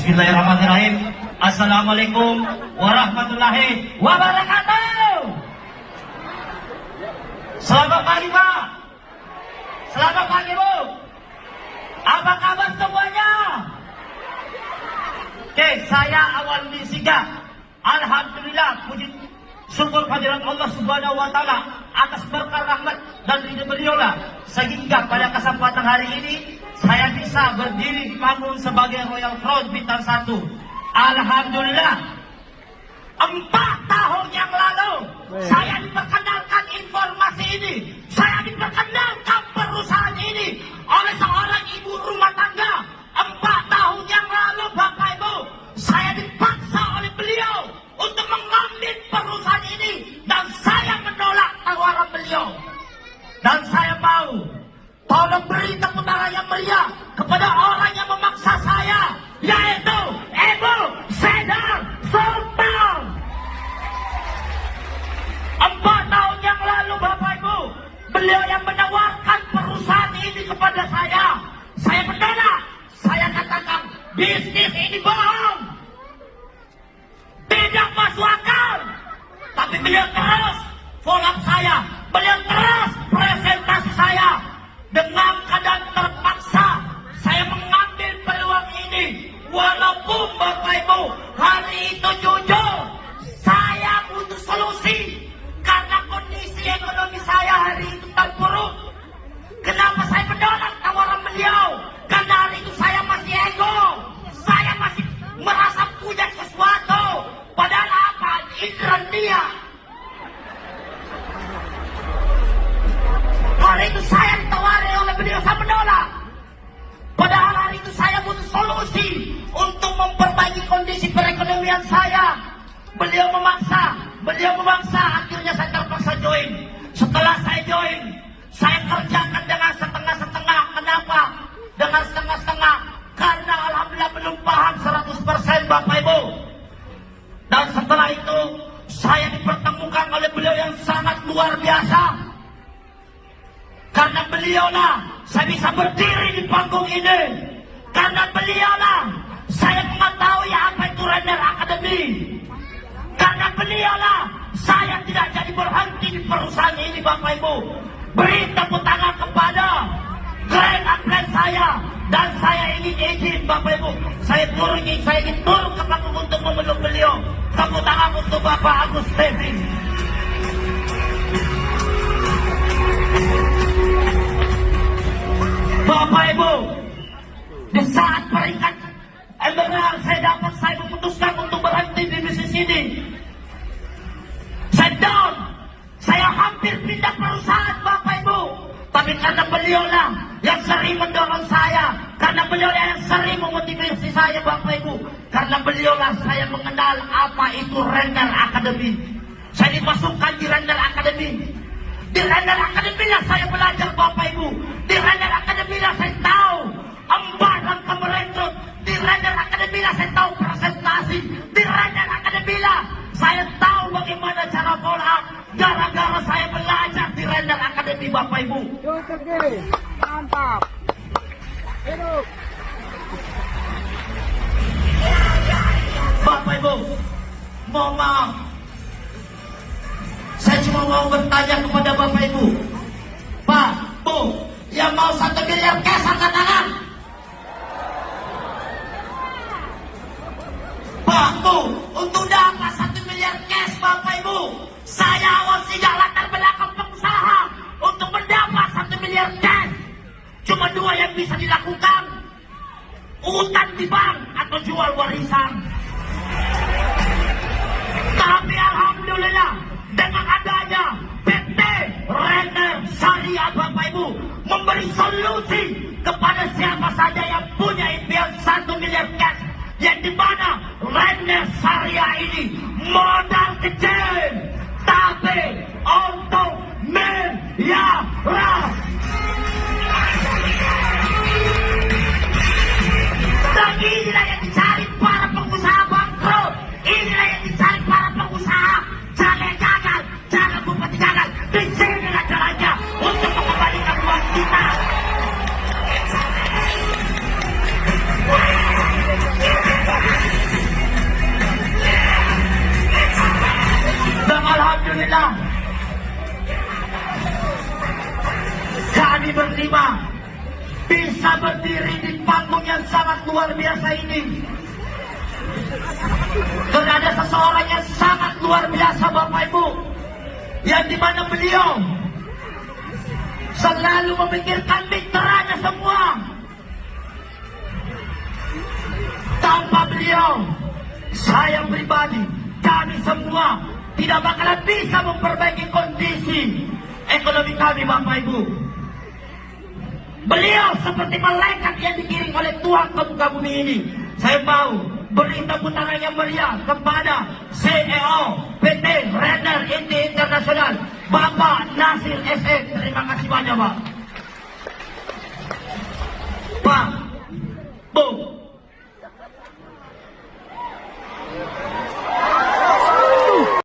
Bismillahirrahmanirrahim. Assalamualaikum warahmatullahi wabarakatuh. Selamat pagi Pak. Selamat pagi Bu. Apa kabar semuanya? Oke, saya awal singgah. Alhamdulillah, puji syukur kehadirat Allah Subhanahu wa taala atas berkah rahmat dan ridho beliaulah sehingga pada kesempatan hari ini saya bisa berdiri di panggung sebagai Royal Crown Bintang 1. Alhamdulillah. 4 tahun yang lalu saya diperkenalkan informasi ini. Saya diperkenalkan perusahaan ini oleh seorang ibu rumah tangga. 4 tahun yang lalu Bapak Ibu, saya dipaksa oleh beliau untuk mengambil perusahaan ini dan saya menolak tawaran beliau. Dan saya mau tolong beri tepuk tangan yang meriah kepada orang yang memaksa saya, yaitu Ibu Sedar Sultan. 4 tahun yang lalu Bapak Ibu, beliau yang menawarkan perusahaan ini kepada saya. Saya menolak. Saya katakan bisnis ini bohong, tidak masuk akal. Tapi beliau terus follow up saya, beliau terus presentasi saya. Dengan keadaan terpaksa saya mengambil peluang ini. Walaupun Bapak Ibu hari itu jujur saya butuh solusi karena kondisi ekonomi saya hari itu terpuruk. Kenapa saya menolak tawaran beliau? Karena hari itu saya masih ego, saya masih merasa punya sesuatu. Padahal apa? Indra dia. Hari itu saya ditawari oleh beliau, saya menolak. Padahal hari itu saya butuh solusi untuk memperbaiki kondisi perekonomian saya. Beliau memaksa, akhirnya saya terpaksa join. Setelah saya join, saya kerjakan dengan setengah-setengah. Kenapa? Dengan setengah-setengah. Karena alhamdulillah belum paham 100% Bapak Ibu. Dan setelah itu, saya dipertemukan oleh beliau yang sangat luar biasa. Karena beliaulah saya bisa berdiri di panggung ini. Karena beliaulah saya mengetahui apa itu Renner Academy. Karena beliaulah saya tidak jadi berhenti di perusahaan ini Bapak Ibu. Beri tepuk tangan kepada Grand Upline saya. Dan saya ingin izin Bapak Ibu, saya ingin turun ke panggung untuk memeluk beliau. Tepuk tangan untuk Bapak Agus Devi. Bapak Ibu, di saat peringkat emerald saya memutuskan untuk berhenti di bisnis ini. Saya down, saya hampir pindah perusahaan Bapak Ibu. Tapi karena beliaulah yang sering mendorong saya, karena beliaulah yang sering memotivasi saya Bapak Ibu. Karena beliaulah saya mengenal apa itu Renner Academy. Saya dimasukkan di Renner Academy. Di Renner Academy lah saya belajar Bapak Ibu. Di Renner Academy lah saya tahu empat langkah merekrut. Di Renner Academy lah saya tahu presentasi. Di Renner Academy lah saya tahu bagaimana cara follow up. Gara-gara saya belajar di Renner Academy Bapak Ibu. Mantap. Hidup. Bapak Ibu, mohon maaf. Saya cuma mau bertanya kepada Bapak Ibu. Pak, Bu, yang mau 1 miliar cash angkat tangan. Pak, Bu, untuk dapat 1 miliar cash Bapak Ibu, saya awal tidak latar belakang pengusaha. Untuk mendapat 1 miliar cash, cuma 2 yang bisa dilakukan. Utang di bank atau jual warisan. Tapi alhamdulillah, dengan adanya PT Renner Syariah Bapak Ibu memberi solusi kepada siapa saja yang punya impian 1 miliar cash, yang dimana Renner Syariah ini modal kecil tapi untuk miliaran. Dan inilah yang dicari para pengusaha bangkrut. Inilah yang dicari para pengusaha. Jangan gagal, jangan bupati gagal. Di sinilah caranya untuk mengembalikan uang kita. kami berlima bisa berdiri di panggung yang sangat luar biasa ini. Karena ada seseorang yang sangat luar biasa Bapak Ibu, yang dimana beliau selalu memikirkan mitranya semua. Tanpa beliau, saya pribadi, kami semua tidak bakalan bisa memperbaiki kondisi ekonomi kami Bapak Ibu. Beliau seperti malaikat yang dikirim oleh Tuhan ke muka bumi ini. Saya mau beri tepuk tangan yang meriah kepada CEO PT Renner Inti Internasional, Bapak Nasir SE. Terima kasih banyak Pak. Pak, Bu,